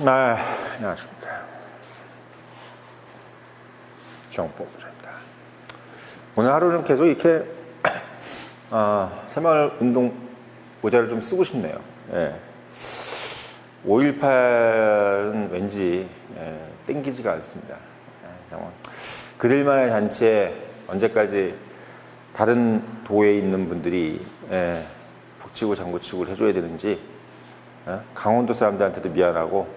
안녕하십니까. 정보부장입니다. 오늘 하루는 계속 이렇게 새마을 운동 모자를 좀 쓰고 싶네요. 5.18은 왠지 땡기지가 않습니다. 그들만의 잔치에 언제까지 다른 도에 있는 분들이 북치고 장구치고 해줘야 되는지, 강원도 사람들한테도 미안하고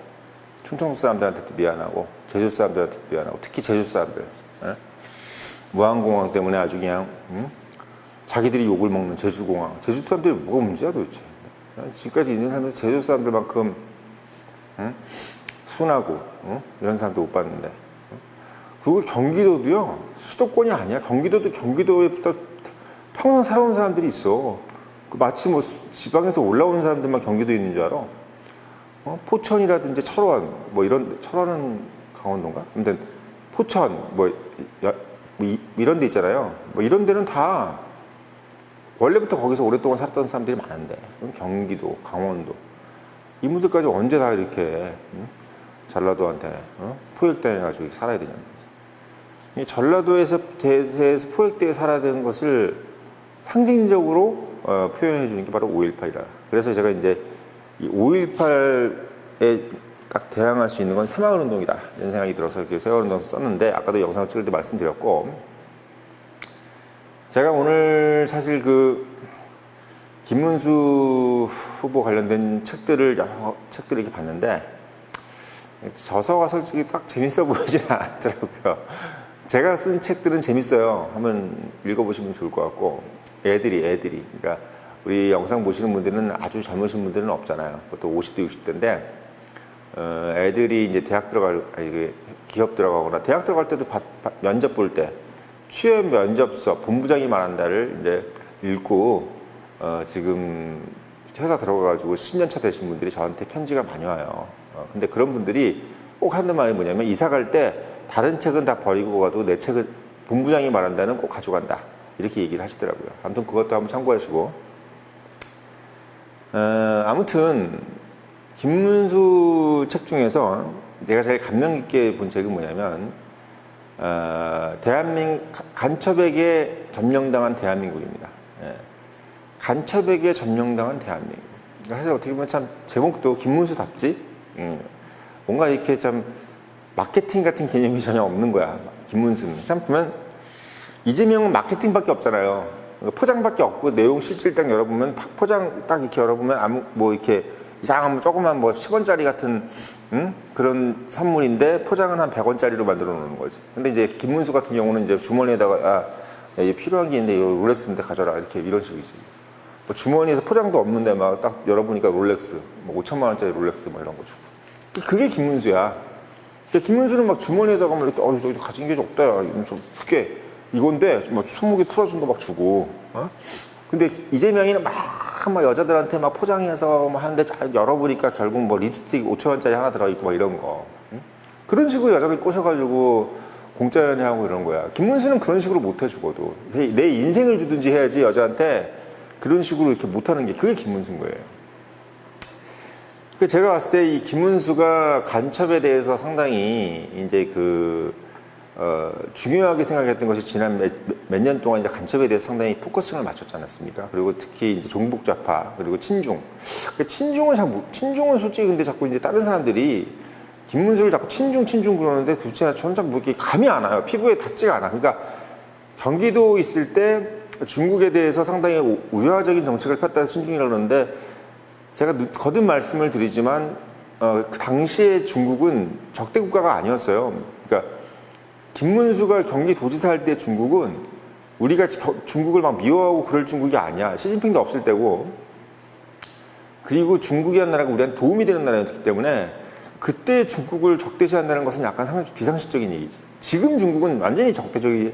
충청도 사람들한테도 미안하고 제주 사람들한테도 미안하고 특히 제주 사람들, 무안공항 때문에 아주 그냥 자기들이 욕을 먹는 제주공항. 제주 사람들이 뭐가 문제야 도대체. 지금까지 있는 살면서 제주 사람들만큼 순하고 이런 사람도 못 봤는데, 그리고 경기도도요 수도권이 아니야. 경기도도 경기도에 평생 살아온 사람들이 있어. 마치 뭐 지방에서 올라오는 사람들만 경기도에 있는 줄 알아. 포천이라든지 철원, 뭐 철원은 강원도인가? 아무튼 포천, 이런 데 있잖아요. 뭐 이런 데는 다 원래부터 거기서 오랫동안 살았던 사람들이 많은데, 경기도, 강원도, 이분들까지 언제 다 이렇게 전라도한테 포획당해가지고 살아야 되냐는 거지. 이 전라도에서 포획되어 살아야 되는 것을 상징적으로 표현해 주는 게 바로 5.18이라. 그래서 제가 이제 이 5.18에 딱 대항할 수 있는 건 새마을운동이다, 이런 생각이 들어서 이렇게 새마을운동을 썼는데, 아까도 영상을 찍을 때 말씀드렸고, 제가 오늘 사실 김문수 후보 관련된 여러 책들을 이렇게 봤는데, 저서가 솔직히 딱 재밌어 보이지는 않더라고요. 제가 쓴 책들은 재밌어요. 한번 읽어보시면 좋을 것 같고, 애들이. 그러니까 우리 영상 보시는 분들은 아주 젊으신 분들은 없잖아요. 보통 50대, 60대인데, 애들이 이제 기업 들어가거나, 대학 들어갈 때도 면접 볼 때, 취업 면접서, 본부장이 말한다를 이제 읽고, 지금 회사 들어가가지고 10년 차 되신 분들이 저한테 편지가 많이 와요. 근데 그런 분들이 꼭 하는 말이 뭐냐면, 이사 갈 때 다른 책은 다 버리고 가도 내 책은 본부장이 말한다는 꼭 가져간다, 이렇게 얘기를 하시더라고요. 아무튼 그것도 한번 참고하시고, 아무튼 김문수 책 중에서 내가 제일 감명 깊게 본 책은 뭐냐면, 간첩에게 점령당한 대한민국입니다. 간첩에게 점령당한 대한민국. 사실 어떻게 보면 참 제목도 김문수답지. 뭔가 이렇게 참 마케팅 같은 개념이 전혀 없는 거야. 김문수는 참 보면 이재명은 마케팅밖에 없잖아요. 포장밖에 없고, 내용 실질 딱 열어보면, 포장 딱 이렇게 열어보면 이렇게 이상한 조그만 10원짜리 같은 그런 선물인데, 포장은 한 100원짜리로 만들어 놓는 거지. 근데 이제 김문수 같은 경우는 이제 주머니에다가 이게 필요한 게 있는데, 이거 롤렉스인데 가져라, 이런 식이지. 주머니에서 포장도 없는데 막 딱 열어보니까 롤렉스, 5천만 원짜리 롤렉스 이런 거 주고. 그게 김문수야. 김문수는 막 주머니에다가 이렇게 여기 가진 게 없다, 이러면서 그게 이건데 손목에 풀어준 거 막 주고. 근데 이재명이는 막 여자들한테 막 포장해서 하는데, 잘 열어보니까 결국 립스틱 5천 원짜리 하나 들어있고 이런 거. 그런 식으로 여자들 꼬셔가지고 공짜 연애하고 이런 거야. 김문수는 그런 식으로 못 해, 죽어도. 내 인생을 주든지 해야지 여자한테 그런 식으로 이렇게 못하는 게, 그게 김문수인 거예요. 제가 봤을 때 이 김문수가 간첩에 대해서 상당히 이제 중요하게 생각했던 것이, 지난 몇 년 동안 이제 간첩에 대해서 상당히 포커싱을 맞췄지 않았습니까? 그리고 특히 이제 종북좌파, 그리고 친중. 친중은 솔직히 근데 자꾸 이제 다른 사람들이 김문수를 자꾸 친중 그러는데, 도대체 저는 참 이렇게 감이 안 와요. 피부에 닿지가 않아. 그러니까 경기도 있을 때 중국에 대해서 상당히 우회화적인 정책을 폈다 친중이라고 그러는데, 제가 거듭 말씀을 드리지만, 그 당시에 중국은 적대 국가가 아니었어요. 그러니까 김문수가 경기도지사 할 때 중국은 우리가 중국을 막 미워하고 그럴 중국이 아니야. 시진핑도 없을 때고, 그리고 중국이라는 나라가 우리한테 도움이 되는 나라였기 때문에, 그때 중국을 적대시한다는 것은 약간 상당히 비상식적인 얘기지. 지금 중국은 완전히 적대적인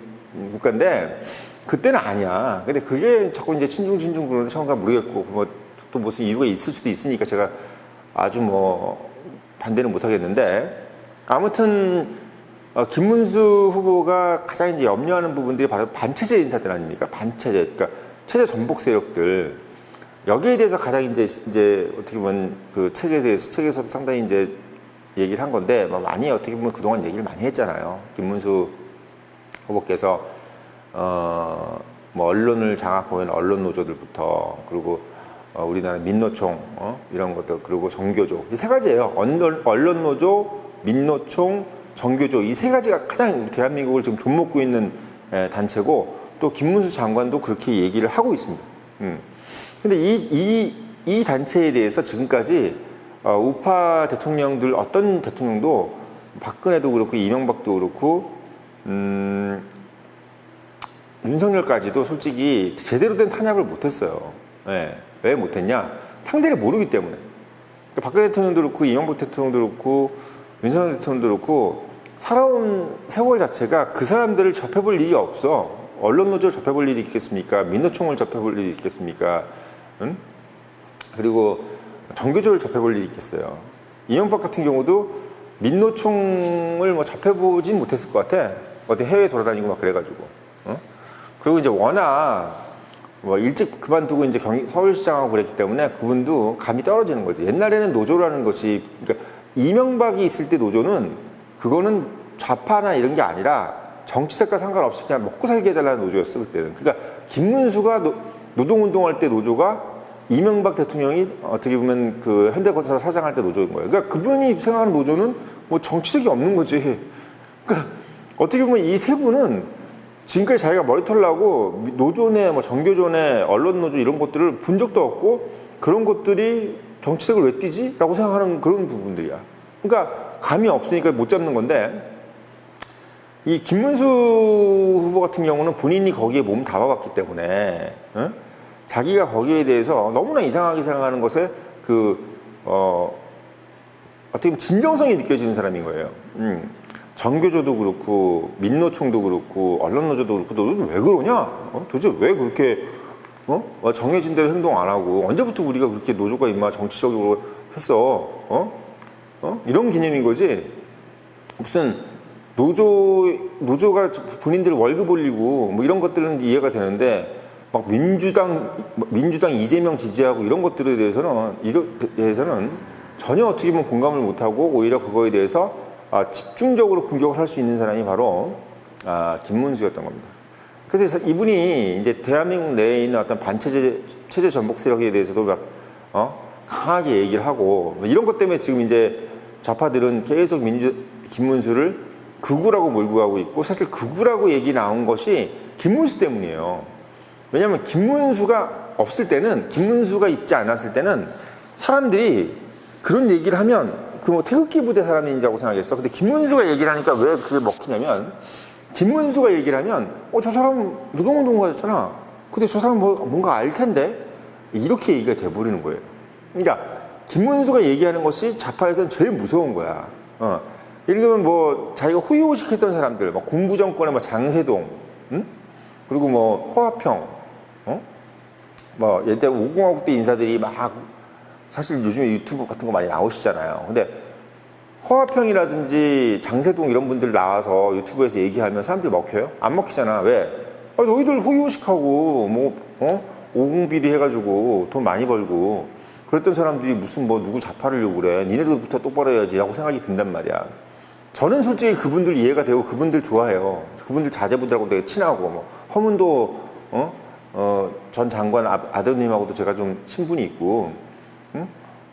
국가인데 그때는 아니야. 근데 그게 자꾸 이제 친중 그러는데 처음과 모르겠고, 또 무슨 이유가 있을 수도 있으니까 제가 아주 반대는 못 하겠는데, 아무튼 김문수 후보가 가장 이제 염려하는 부분들이 바로 반체제 인사들 아닙니까? 반체제, 그러니까 체제 전복 세력들. 여기에 대해서 가장 이제 어떻게 보면 그 책에서 상당히 이제 얘기를 한 건데 뭐 많이 어떻게 보면 그동안 얘기를 많이 했잖아요. 김문수 후보께서 뭐 언론을 장악하고 있는 언론 노조들부터 그리고 우리나라 민노총 이런 것들 그리고 정교조 이 세 가지예요. 언론 노조, 민노총, 정교조 이 세 가지가 가장 대한민국을 지금 좀먹고 있는 단체고 또 김문수 장관도 그렇게 얘기를 하고 있습니다. 근데 이 단체에 대해서 지금까지 우파 대통령들 어떤 대통령도 박근혜도 그렇고 이명박도 그렇고 윤석열까지도 솔직히 제대로 된 탄압을 못했어요. 왜 못했냐? 상대를 모르기 때문에. 그러니까 박근혜 대통령도 그렇고 이명박 대통령도 그렇고 윤석열 대통령도 그렇고 살아온 세월 자체가 그 사람들을 접해볼 일이 없어. 언론 노조를 접해볼 일이 있겠습니까? 민노총을 접해볼 일이 있겠습니까? 응? 그리고 정교조를 접해볼 일이 있겠어요. 이명박 같은 경우도 민노총을 뭐 접해보진 못했을 것 같아. 어디 해외 돌아다니고 막 그래가지고. 그리고 이제 워낙 뭐 일찍 그만두고 이제 서울시장하고 그랬기 때문에 그분도 감이 떨어지는 거지. 옛날에는 노조라는 것이, 그러니까 이명박이 있을 때 노조는 그거는 좌파나 이런 게 아니라 정치색과 상관없이 그냥 먹고 살게 해달라는 노조였어, 그때는. 그러니까 김문수가 노동운동할 때 노조가 이명박 대통령이 어떻게 보면 그 현대건설 사장할 때 노조인 거예요. 그러니까 그분이 생각하는 노조는 뭐 정치색이 없는 거지. 그러니까 어떻게 보면 이 세 분은 지금까지 자기가 머리털 나고 노조내, 뭐 정교조내, 언론 노조 이런 것들을 본 적도 없고 그런 것들이 정치색을 왜 띠지? 라고 생각하는 그런 부분들이야. 그러니까 감이 없으니까 못 잡는 건데 이 김문수 후보 같은 경우는 본인이 거기에 몸 담아봤기 때문에 자기가 거기에 대해서 너무나 이상하게 생각하는 것에 어떻게 보면 진정성이 느껴지는 사람인 거예요. 정교조도 그렇고 민노총도 그렇고 언론노조도 그렇고 너는 왜 그러냐? 도대체 왜 그렇게 정해진 대로 행동 안 하고 언제부터 우리가 그렇게 노조가 임마 정치적으로 했어? 이런 개념인 거지. 무슨 노조가 본인들 월급 올리고 뭐 이런 것들은 이해가 되는데 막 민주당 이재명 지지하고 이런 것들에 대해서는 전혀 어떻게 보면 공감을 못하고 오히려 그거에 대해서 집중적으로 공격을 할 수 있는 사람이 바로 김문수였던 겁니다. 그래서 이분이 이제 대한민국 내에 있는 어떤 체제 전복 세력에 대해서도 막 강하게 얘기를 하고 이런 것 때문에 지금 이제 좌파들은 계속 김문수를 극우라고 몰고 가고 있고 사실 극우라고 얘기 나온 것이 김문수 때문이에요. 왜냐하면 김문수가 없을 때는 김문수가 있지 않았을 때는 사람들이 그런 얘기를 하면 그 뭐 태극기 부대 사람인지라고 생각했어. 근데 김문수가 얘기를 하니까 왜 그게 먹히냐면 김문수가 얘기를 하면 저 사람 노동운동 가졌잖아. 근데 저 사람 뭔가 알 텐데 이렇게 얘기가 돼버리는 거예요. 그러니까 김문수가 얘기하는 것이 좌파에서는 제일 무서운 거야. 예를 들면 뭐 자기가 후유의식했던 사람들, 뭐 공부정권의 뭐 장세동, 그리고 뭐 허화평, 뭐 옛날 5공화국 때 인사들이 막 사실 요즘에 유튜브 같은 거 많이 나오시잖아요. 근데 허화평이라든지 장세동 이런 분들 나와서 유튜브에서 얘기하면 사람들이 먹혀요? 안 먹히잖아. 왜? 너희들 후유의식하고 뭐 5공비리 해가지고 돈 많이 벌고 그랬던 사람들이 무슨 뭐 누구 좌파를 그래. 니네들부터 똑바로 해야지 하고 생각이 든단 말이야. 저는 솔직히 그분들 이해가 되고 그분들 좋아해요. 그분들 자제분들하고 되게 친하고 뭐 허문도 전 장관 아드님하고도 제가 좀 친분이 있고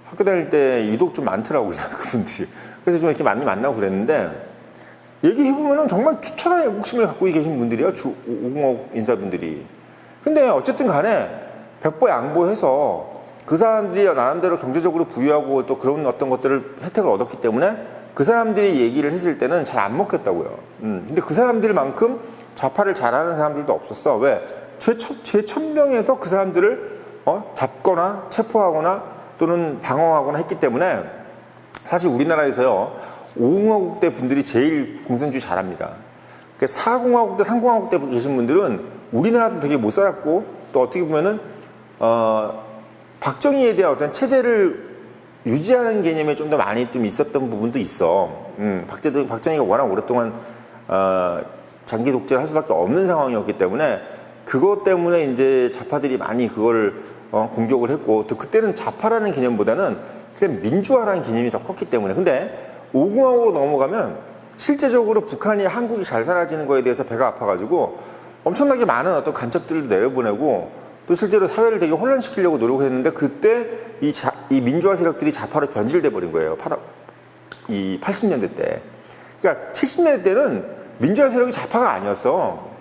학교 다닐 때 유독 좀 많더라고요. 그분들이. 그래서 좀 이렇게 많이 만나고 그랬는데 얘기해보면은 정말 추천의 욕심을 갖고 계신 분들이야. 5공화국 인사분들이. 근데 어쨌든 간에 백보양보해서 그 사람들이 나름대로 경제적으로 부유하고 또 그런 어떤 것들을 혜택을 얻었기 때문에 그 사람들이 얘기를 했을 때는 잘 안 먹혔다고요. 근데 그 사람들만큼 좌파를 잘하는 사람들도 없었어. 왜? 최천명에서 그 사람들을 잡거나 체포하거나 또는 방어하거나 했기 때문에 사실 우리나라에서요 5공화국 때 분들이 제일 공산주의 잘합니다. 4공화국 때 3공화국 때 계신 분들은 우리나라도 되게 못 살았고 또 어떻게 보면은 박정희에 대한 어떤 체제를 유지하는 개념에 좀 더 많이 좀 있었던 부분도 있어. 박정희가 워낙 오랫동안 장기 독재를 할 수밖에 없는 상황이었기 때문에 그것 때문에 이제 좌파들이 많이 그걸 공격을 했고 또 그때는 좌파라는 개념보다는 그냥 민주화라는 개념이 더 컸기 때문에 근데 5공화국으로 넘어가면 실제적으로 북한이 한국이 잘 사라지는 거에 대해서 배가 아파가지고 엄청나게 많은 어떤 간첩들을 내려보내고 또 실제로 사회를 되게 혼란시키려고 노력했는데 그때 이 민주화 세력들이 좌파로 변질돼 버린 거예요. 이 80년대 때. 그러니까 70년대 때는 민주화 세력이 좌파가 아니었어.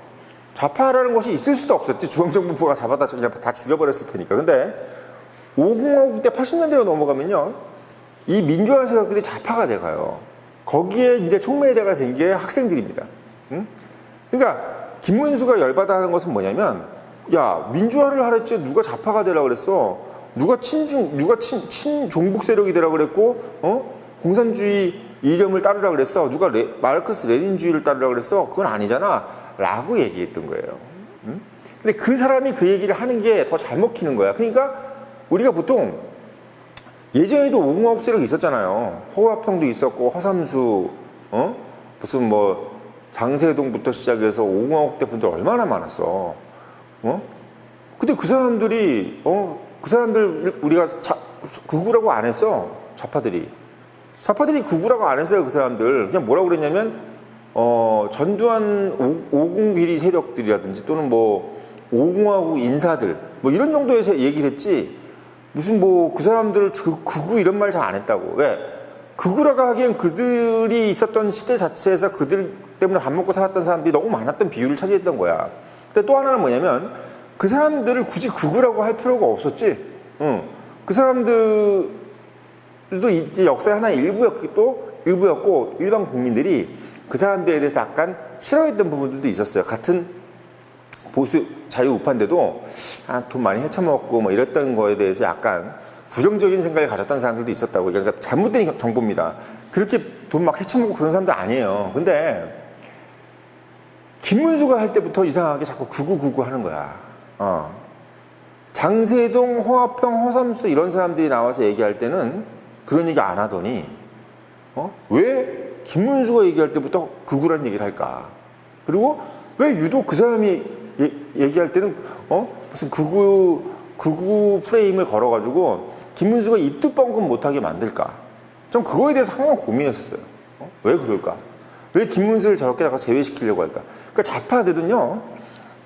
좌파라는 것이 있을 수도 없었지. 중앙정부가 잡아다 그냥 다 죽여버렸을 테니까. 근데 5공화국 때 80년대로 넘어가면요. 이 민주화 세력들이 좌파가 돼가요. 거기에 이제 촉매대가 된 게 학생들입니다. 응? 그러니까 김문수가 열받아 하는 것은 뭐냐면 야, 민주화를 하랬지 누가 좌파가 되라 그랬어. 누가 친종북 세력이 되라 그랬고, 공산주의 이념을 따르라 그랬어. 누가 마르크스 레닌주의를 따르라 그랬어. 그건 아니잖아. 라고 얘기했던 거예요. 응? 근데 그 사람이 그 얘기를 하는 게 더 잘 먹히는 거야. 그러니까 우리가 보통 예전에도 5공화국 세력이 있었잖아요. 허화평도 있었고, 허삼수, 무슨 뭐, 장세동부터 시작해서 5공화국 때 분들 얼마나 많았어. 근데 그 사람들이, 그 사람들 우리가 극우라고 안 했어. 좌파들이 극우라고 안 했어요. 그 사람들. 그냥 뭐라고 그랬냐면, 전두환 501이 세력들이라든지 또는 뭐, 5공화국 인사들, 뭐 이런 정도에서 얘기를 했지, 무슨 뭐 그 사람들 극우 이런 말 잘 안 했다고. 왜? 극우라고 하기엔 그들이 있었던 시대 자체에서 그들 때문에 밥 먹고 살았던 사람들이 너무 많았던 비율을 차지했던 거야. 근데 또 하나는 뭐냐면 그 사람들을 굳이 극우라고 할 필요가 없었지. 그 사람들도 이제 역사의 하나의 일부였고 일반 국민들이 그 사람들에 대해서 약간 싫어했던 부분들도 있었어요. 같은 보수 자유우파인데도 돈 많이 헤쳐먹고 뭐 이랬던 거에 대해서 약간 부정적인 생각을 가졌던 사람들도 있었다고. 그러니까 잘못된 정보입니다. 그렇게 돈 막 헤쳐먹고 그런 사람도 아니에요. 근데 김문수가 할 때부터 이상하게 자꾸 극우 하는 거야. 장세동, 허화평, 허삼수 이런 사람들이 나와서 얘기할 때는 그런 얘기 안 하더니 왜 김문수가 얘기할 때부터 극우라는 얘기를 할까? 그리고 왜 유독 그 사람이 얘기할 때는 무슨 극우 프레임을 걸어가지고 김문수가 입도 뻥긋 못하게 만들까? 전 그거에 대해서 항상 고민했었어요. 왜 그럴까? 왜 김문수를 저렇게 제외시키려고 할까? 그러니까 좌파들은요,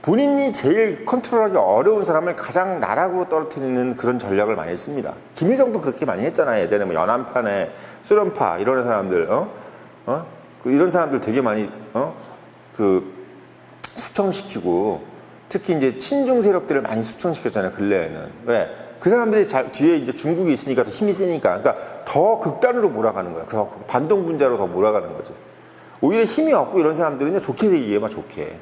본인이 제일 컨트롤하기 어려운 사람을 가장 나락으로 떨어뜨리는 그런 전략을 많이 씁니다. 김일성도 그렇게 많이 했잖아요. 예전에 뭐 연안파네, 소련파 이런 사람들, 이런 사람들 되게 많이 숙청시키고, 특히 이제 친중 세력들을 많이 숙청시켰잖아요, 근래에는. 왜? 그 사람들이 뒤에 이제 중국이 있으니까 더 힘이 세니까. 그러니까 더 극단으로 몰아가는 거야. 더 반동 분자로 더 몰아가는 거지. 오히려 힘이 없고 이런 사람들은요, 좋게 얘기해봐, 좋게.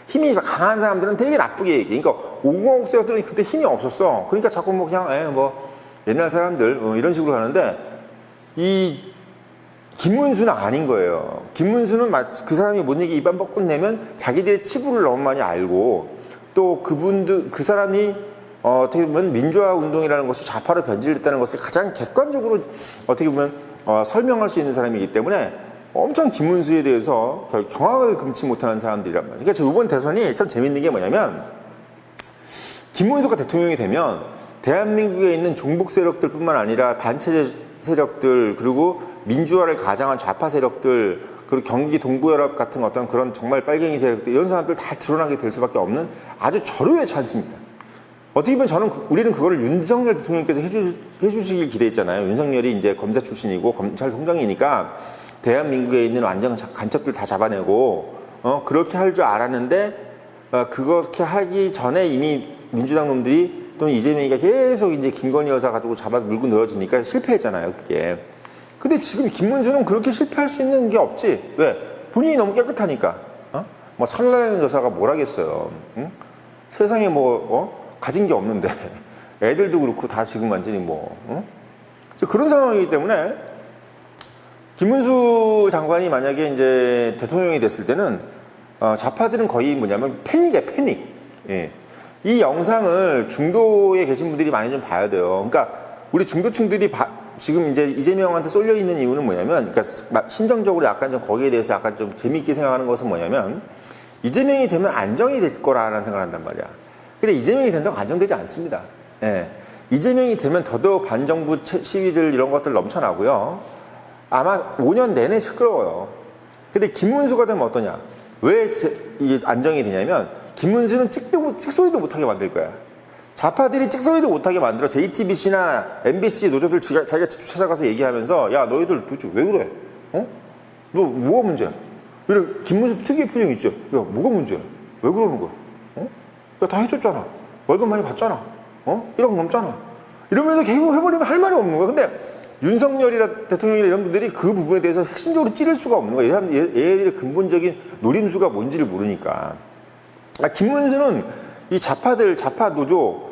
힘이 강한 사람들은 되게 나쁘게 얘기해. 그러니까 5공화국 세력들은 그때 힘이 없었어. 그러니까 자꾸 뭐 그냥, 옛날 사람들, 이런 식으로 하는데, 이 김문수는 아닌 거예요. 김문수는 그 사람이 뭔 얘기 입안 뻗고 내면 자기들의 치부를 너무 많이 알고 또 그 사람이 어떻게 보면 민주화 운동이라는 것이 좌파로 변질됐다는 것을 가장 객관적으로 어떻게 보면 설명할 수 있는 사람이기 때문에 엄청 김문수에 대해서 경악을 금치 못하는 사람들이란 말이에요. 그러니까 이번 대선이 참 재밌는 게 뭐냐면 김문수가 대통령이 되면 대한민국에 있는 종북 세력들뿐만 아니라 반체제 세력들 그리고 민주화를 가장한 좌파 세력들 그리고 경기 동부연합 같은 어떤 그런 정말 빨갱이 세력들 이런 사람들 다 드러나게 될 수밖에 없는 아주 절호의 찬스입니다. 어떻게 보면 우리는 그거를 윤석열 대통령께서 해주시길 기대했잖아요. 윤석열이 이제 검사 출신이고 검찰총장이니까 대한민국에 있는 완전 간첩들 다 잡아내고 그렇게 할 줄 알았는데 그렇게 하기 전에 이미 민주당 놈들이 또는 이재명이가 계속 이제 김건희 여사 가지고 물고 늘어지니까 실패했잖아요, 그게. 근데 지금 김문수는 그렇게 실패할 수 있는 게 없지. 왜? 본인이 너무 깨끗하니까. 뭐 설날 여사가 뭘 하겠어요. 응? 세상에 가진 게 없는데 애들도 그렇고 다 지금 완전히 그런 상황이기 때문에 김문수 장관이 만약에 이제 대통령이 됐을 때는 좌파들은 거의 뭐냐면 패닉이야, 패닉. 예. 이 영상을 중도에 계신 분들이 많이 좀 봐야 돼요. 그러니까 우리 중도층들이 지금 이제 이재명한테 쏠려 있는 이유는 뭐냐면, 그러니까 심정적으로 약간 좀 거기에 대해서 약간 좀 재미있게 생각하는 것은 뭐냐면, 이재명이 되면 안정이 될 거라는 생각을 한단 말이야. 근데 이재명이 된다고 안정되지 않습니다. 예. 이재명이 되면 더더욱 반정부 시위들 이런 것들 넘쳐나고요. 아마 5년 내내 시끄러워요. 근데 김문수가 되면 어떠냐? 왜 이게 안정이 되냐면 김문수는 찍소리도 못하게 만들 거야. 좌파들이 찍소리도 못하게 만들어 JTBC나 MBC 노조들 자기가 직접 찾아가서 얘기하면서 야 너희들 도대체 왜 그래? 어? 너 뭐가 문제야? 이런 김문수 특유의 표정이 있죠. 야 뭐가 문제야? 왜 그러는 거야? 어? 야, 다 해줬잖아. 월급 많이 받잖아. 1억 넘잖아. 이러면서 계속 해버리면 할 말이 없는 거야. 근데 윤석열이나 대통령이나 이런 분들이 그 부분에 대해서 핵심적으로 찌를 수가 없는 거야. 얘들의 근본적인 노림수가 뭔지를 모르니까. 김문수는 이 좌파 노조,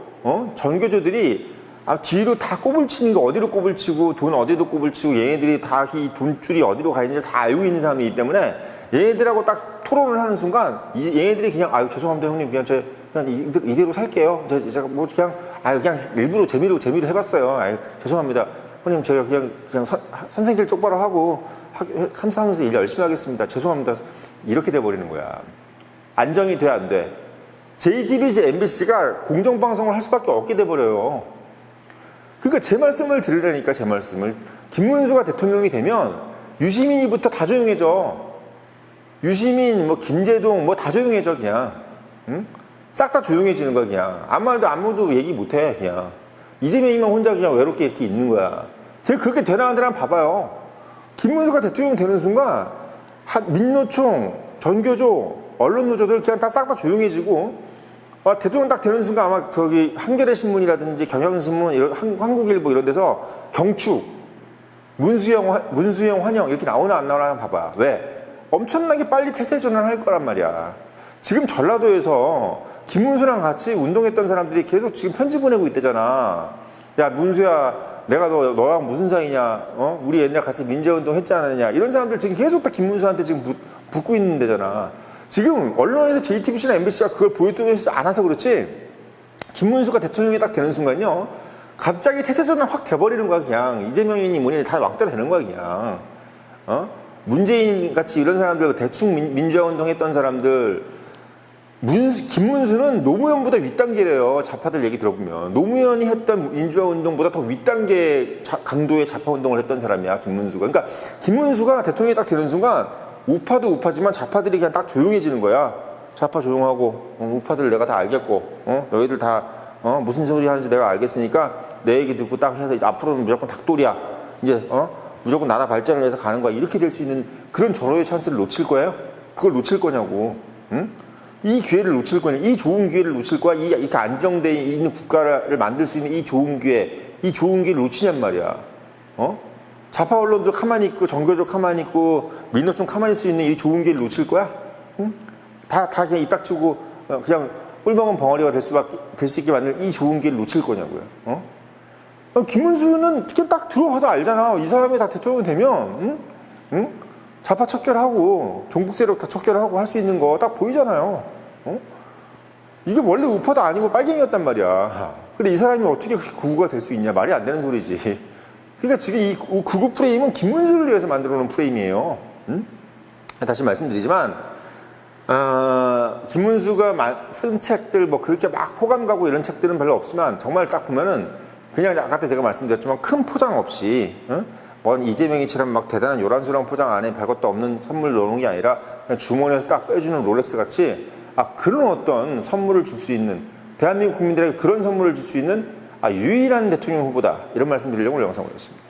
전교조들이 뒤로 다 꼽을 치는 거 어디로 꼽을 치고 돈 어디로 꼽을 치고 얘네들이 다 이 돈줄이 어디로 가 있는지 다 알고 있는 사람이기 때문에 얘네들하고 딱 토론을 하는 순간 얘네들이 그냥 아유 죄송합니다 형님 그냥 이대로 살게요. 제가 뭐 그냥 일부러 재미로 해봤어요. 아유 죄송합니다. 형님 제가 그냥 선생길 똑바로 하고 감사하면서 일 열심히 하겠습니다. 죄송합니다. 이렇게 돼버리는 거야. 안정이 돼 안 돼? JTBC, MBC가 공정방송을 할 수밖에 없게 돼버려요. 그러니까 제 말씀을 들으라니까 제 말씀을. 김문수가 대통령이 되면 유시민이부터 다 조용해져. 유시민, 뭐 김재동 뭐 다 조용해져 그냥. 응? 싹 다 조용해지는 거야 그냥. 아무도 얘기 못해 그냥. 이재명이만 혼자 그냥 외롭게 이렇게 있는 거야. 제가 그렇게 되나는 데랑 봐봐요. 김문수가 대통령 되는 순간 민노총, 전교조, 언론노조들 그냥 다 싹 다 조용해지고 대통령 딱 되는 순간 아마 저기 한겨레 신문이라든지 경향신문, 한국일보 이런 데서 경축, 문수영 환영 이렇게 나오나 안 나오나 봐봐. 왜? 엄청나게 빨리 태세 전환할 거란 말이야. 지금 전라도에서 김문수랑 같이 운동했던 사람들이 계속 지금 편지 보내고 있대잖아. 야 문수야 내가 너랑 무슨 사이냐? 우리 옛날 같이 민주운동 했지 않았냐? 이런 사람들 지금 계속 다 김문수한테 지금 붙고 있는 데잖아. 지금 언론에서 JTBC나 MBC가 그걸 보여주지 않아서 그렇지 김문수가 대통령이 딱 되는 순간요 갑자기 태세전환 확 돼버리는 거야 그냥. 이재명이니 뭐니 다 왕따 되는 거야 그냥. 문재인 같이 이런 사람들 대충 민주화운동 했던 사람들 김문수는 노무현보다 윗단계래요. 좌파들 얘기 들어보면 노무현이 했던 민주화운동보다 더 윗단계 강도의 좌파운동을 했던 사람이야 김문수가. 그러니까 김문수가 대통령이 딱 되는 순간 우파도 우파지만 좌파들이 그냥 딱 조용해지는 거야. 좌파 조용하고 우파들 내가 다 알겠고 너희들 다 무슨 소리 하는지 내가 알겠으니까 내 얘기 듣고 딱 해서 앞으로는 무조건 닭돌이야. 이제 무조건 나라 발전을 위해서 가는 거야. 이렇게 될 수 있는 그런 절호의 찬스를 놓칠 거예요? 그걸 놓칠 거냐고. 응? 이 기회를 놓칠 거냐? 이 좋은 기회를 놓칠 거야? 이렇게 안정되어 있는 국가를 만들 수 있는 이 좋은 기회를 놓치냔 말이야. 좌파 언론도 가만히 있고 정교조 가만히 있고 민노총 가만히 있을 수 있는 이 좋은 기회를 놓칠 거야? 응? 다 그냥 입 닥치고 그냥 꿀먹은 벙어리가 될 수 있게 만든 이 좋은 기회를 놓칠 거냐고요. 김문수는 그냥 딱 들어봐도 알잖아. 이 사람이 다 대통령이 되면 응? 좌파 척결하고 종북 세력 다 척결하고 할 수 있는 거 딱 보이잖아요. 이게 원래 우파도 아니고 빨갱이였단 말이야. 근데 이 사람이 어떻게 구구가 될 수 있냐? 말이 안 되는 소리지. 그러니까 지금 이 구구 프레임은 김문수를 위해서 만들어 놓은 프레임이에요. 응? 다시 말씀드리지만 김문수가 쓴 책들 뭐 그렇게 막 호감 가고 이런 책들은 별로 없지만 정말 딱 보면은 그냥 아까 제가 말씀드렸지만 큰 포장 없이 뭔 이재명이처럼 막 대단한 요란스러운 포장 안에 별것도 없는 선물 넣어놓은 게 아니라 그냥 주머니에서 딱 빼주는 롤렉스 같이 그런 어떤 선물을 줄 수 있는 대한민국 국민들에게 그런 선물을 줄 수 있는 유일한 대통령 후보다 이런 말씀 드리려고 오늘 영상 올렸습니다.